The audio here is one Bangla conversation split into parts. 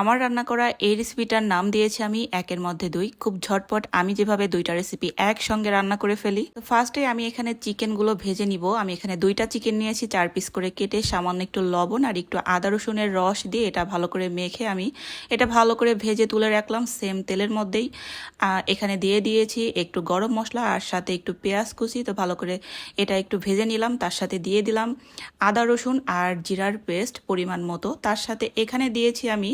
আমার রান্না করা এই রেসিপিটার নাম দিয়েছি আমি একের মধ্যে দুই। খুব ঝটপট আমি যেভাবে দুইটা রেসিপি একসঙ্গে রান্না করে ফেলি। তো ফার্স্টে আমি এখানে চিকেনগুলো ভেজে নিব। আমি এখানে দুইটা চিকেন নিয়েছি, 4 পিস করে কেটে সামান্য একটু লবণ আর একটু আদা রসুনের রস দিয়ে এটা ভালো করে মেখে আমি এটা ভালো করে ভেজে তুলে রাখলাম সেম তেলের মধ্যেই। এখানে দিয়ে দিয়েছি একটু গরম মশলা আর সাথে একটু পেঁয়াজ কুচি। তো ভালো করে এটা একটু ভেজে নিলাম, তার সাথে দিয়ে দিলাম আদা রসুন আর জিরার পেস্ট পরিমাণ মতো। তার সাথে এখানে দিয়েছি আমি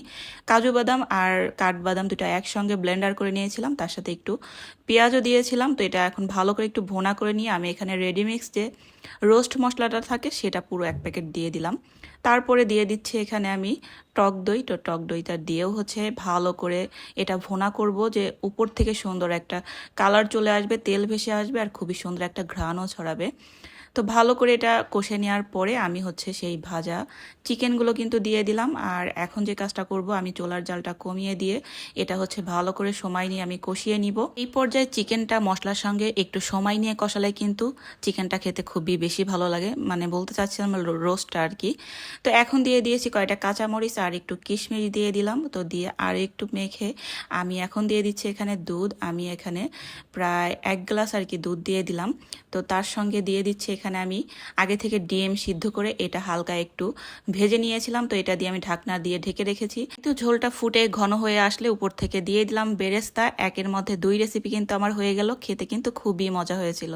কাজু বাদাম আর কাঠবাদাম দুটো একসঙ্গে ব্লেন্ডার করে নিয়েছিলাম, তার সাথে একটু পেঁয়াজও দিয়েছিলাম। তো এটা এখন ভালো করে একটু ভুনা করে নিয়ে আমি এখানে রেডিমিক্স যে রোস্ট মশলাটা থাকে সেটা পুরো 1 প্যাকেট দিয়ে দিলাম। তারপরে দিয়ে দিচ্ছি এখানে আমি টক দই। তো টক দইটা দিয়েও ভালো করে এটা ভুনা করব, যে উপর থেকে সুন্দর একটা কালার চলে আসবে, তেল ভেসে আসবে আর খুবই সুন্দর একটা ঘ্রাণও ছড়াবে। তো ভালো করে এটা কষে নেওয়ার পরে আমি সেই ভাজা চিকেনগুলো কিন্তু দিয়ে দিলাম। আর এখন যে কাজটা করব, আমি চুলার জালটা কমিয়ে দিয়ে এটা ভালো করে সময় নিয়ে আমি কষিয়ে নিব। এই পর্যায়ে চিকেনটা মশলার সঙ্গে একটু সময় নিয়ে কষালে কিন্তু চিকেনটা খেতে খুবই বেশি ভালো লাগে, মানে বলতে চাচ্ছিলাম রোস্টটা আর কি। তো এখন দিয়ে দিয়েছি কয়টা কাঁচামরিচ আর একটু কিশমিশ দিয়ে দিলাম। তো দিয়ে আর একটু মেখে আমি এখন দিয়ে দিচ্ছি এখানে দুধ। আমি এখানে প্রায় 1 গ্লাস আর কি দুধ দিয়ে দিলাম। তো তার সঙ্গে দিয়ে দিচ্ছি এখানে আমি আগে থেকে ডিম সিদ্ধ করে এটা হালকা একটু ভেজে নিয়েছিলাম। তো এটা দিয়ে আমি ঢাকনা দিয়ে ঢেকে রেখেছি। একটু ঝোলটা ফুটে ঘন হয়ে আসলে উপর থেকে দিয়ে দিলাম বেরেস্তা। একের মধ্যে দুই রেসিপি কিন্তু আমার হয়ে গেল। খেতে কিন্তু খুবই মজা হয়েছিল।